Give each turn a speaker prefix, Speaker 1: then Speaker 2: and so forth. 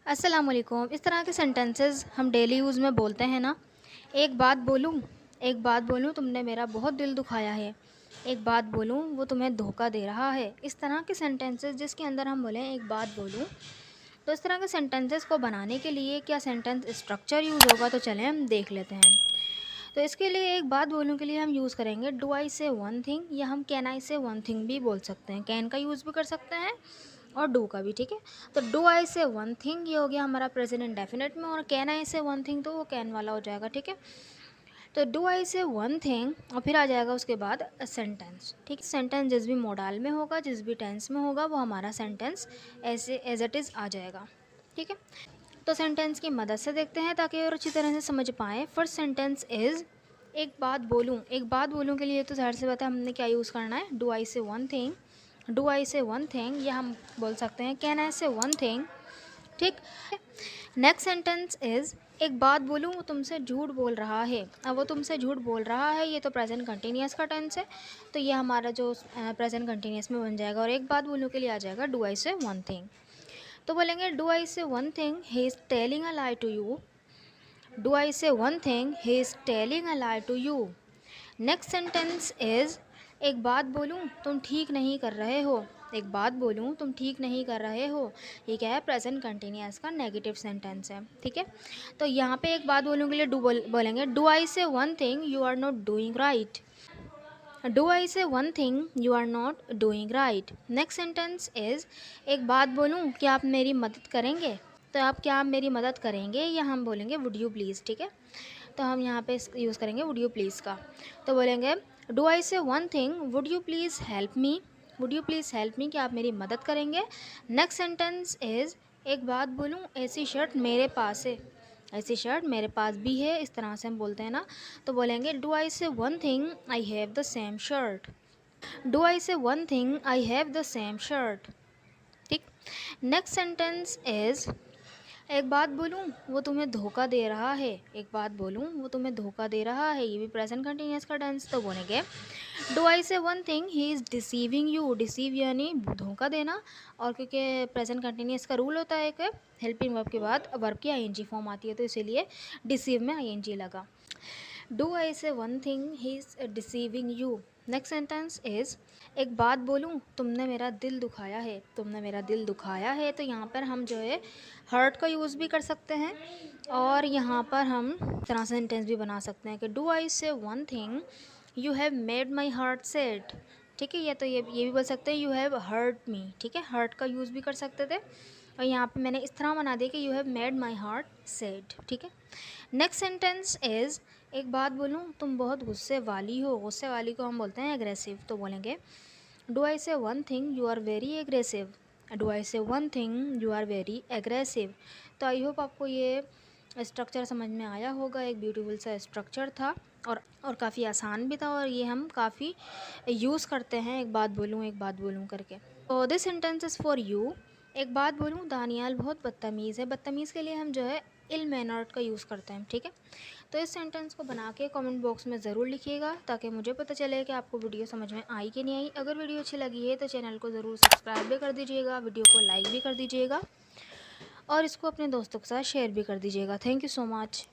Speaker 1: अस्सलाम वालेकुम। इस तरह के सेंटेंसेस हम डेली यूज़ में बोलते हैं ना। एक बात बोलूँ तुमने मेरा बहुत दिल दुखाया है। एक बात बोलूँ वो तुम्हें धोखा दे रहा है। इस तरह के सेंटेंसेस जिसके अंदर हम बोलें एक बात बोलूँ, तो इस तरह के सेंटेंसेस को बनाने के लिए क्या सेंटेंस स्ट्रक्चर यूज़ होगा, तो चलें हम देख लेते हैं। तो इसके लिए एक बात बोलूँ के लिए हम यूज़ करेंगे do I say one thing, या हम can I say one thing भी बोल सकते हैं। कैन का यूज़ भी कर सकते हैं और डू का भी, ठीक है। तो do I say one thing ये हो गया हमारा प्रेजेंट इंडेफिनिट में, और can I say one thing तो वो कैन वाला हो जाएगा, ठीक है। तो do I say one thing और फिर आ जाएगा उसके बाद सेंटेंस, ठीक है। सेंटेंस जिस भी मोडाल में होगा, जिस भी टेंस में होगा, वो हमारा सेंटेंस ऐसे एज इट इज़ आ जाएगा, ठीक है। तो सेंटेंस की मदद से देखते हैं ताकि और अच्छी तरह से समझ पाएँ। फर्स्ट सेंटेंस इज़ एक बात बोलूँ। एक बात बोलूँ के लिए तो ज़ाहिर सी बात है हमने क्या यूज़ करना है, do I say one thing. Do I say one thing या हम बोल सकते हैं can I say one thing, ठीक। नेक्स्ट सेंटेंस इज़ एक बात बोलूँ वो तुमसे झूठ बोल रहा है। अब वो तुमसे झूठ बोल रहा है, ये तो प्रेजेंट कंटिन्यूस का टेंस है, तो ये हमारा जो प्रेजेंट कंटिन्यूस में बन जाएगा, और एक बात बोलूँ के लिए आ जाएगा do I say one thing. तो बोलेंगे do I say one thing he is telling a lie to you. Do I say one thing he is telling a lie to you. Next sentence is एक बात बोलूँ तुम ठीक नहीं कर रहे हो। एक बात बोलूँ तुम ठीक नहीं कर रहे हो, ये क्या है, प्रेजेंट कंटिन्यूअस का नेगेटिव सेंटेंस है, ठीक है। तो यहाँ पे एक बात बोलूँ के लिए बोलेंगे do I say one thing you are not doing right. Do I say one thing you are not doing right. Next sentence is एक बात बोलूँ क्या आप मेरी मदद करेंगे। तो आप क्या आप मेरी मदद करेंगे, या हम बोलेंगे वुड यू प्लीज़, ठीक है। तो हम यहाँ पे यूज़ करेंगे वुड यू प्लीज़ का। तो बोलेंगे do I say one thing would you please help me. Would you please help me, क्या आप मेरी मदद करेंगे। नेक्स्ट सेंटेंस इज़ एक बात बोलूँ ऐसी शर्ट मेरे पास है। ऐसी शर्ट मेरे पास भी है, इस तरह से हम बोलते हैं ना। तो बोलेंगे do I say one thing I have the same shirt. Do I say one thing I have the same shirt, ठीक। नेक्स्ट सेंटेंस इज़ एक बात बोलूँ वो तुम्हें धोखा दे रहा है। एक बात बोलूँ वो तुम्हें धोखा दे रहा है, ये भी प्रेजेंट कंटिन्यूअस का टेंस। तो बोलेंगे do I say one thing he is deceiving you. Deceive यानी धोखा देना, और क्योंकि प्रेजेंट कंटिन्यूअस का रूल होता है कि हेल्पिंग वर्ब के बाद वर्ब की आईएनजी फॉर्म आती है, तो इसीलिए डिसीव में आईएनजी लगा। Do I say one thing he is deceiving you. Next sentence is एक बात बोलूँ तुमने मेरा दिल दुखाया है। तुमने मेरा दिल दुखाया है, तो यहाँ पर हम जो है हर्ट का यूज़ भी कर सकते हैं, और यहाँ पर हम तरह सेंटेंस भी बना सकते हैं कि do I say one thing you have made my heart sad, ठीक है। या तो ये भी बोल सकते हैं यू हैव हर्ट मी, ठीक है। हर्ट का यूज़ भी कर सकते थे, और यहाँ पे मैंने इस तरह बना दिया कि you have made my heart sad, ठीक है। नेक्स्ट सेंटेंस इज़ एक बात बोलूँ तुम बहुत गुस्से वाली हो। गुस्से वाली को हम बोलते हैं एग्रेसिव। तो बोलेंगे do I say one thing you are very aggressive. Do I say one thing you are very aggressive. तो आई होप आपको ये स्ट्रक्चर समझ में आया होगा। एक ब्यूटीफुल सा स्ट्रक्चर था, और काफ़ी आसान भी था, और ये हम काफ़ी यूज़ करते हैं एक बात बोलूँ करके। तो this sentence is for you. एक बात बोलूँ दानियाल बहुत बदतमीज़ है। बदतमीज़ के लिए हम जो है इल मैनर्ड का यूज़ करते हैं, ठीक है। तो इस सेंटेंस को बना के कमेंट बॉक्स में ज़रूर लिखिएगा, ताकि मुझे पता चले कि आपको वीडियो समझ में आई कि नहीं आई। अगर वीडियो अच्छी लगी है तो चैनल को ज़रूर सब्सक्राइब भी कर दीजिएगा, वीडियो को लाइक भी कर दीजिएगा, और इसको अपने दोस्तों के साथ शेयर भी कर दीजिएगा। Thank you so much.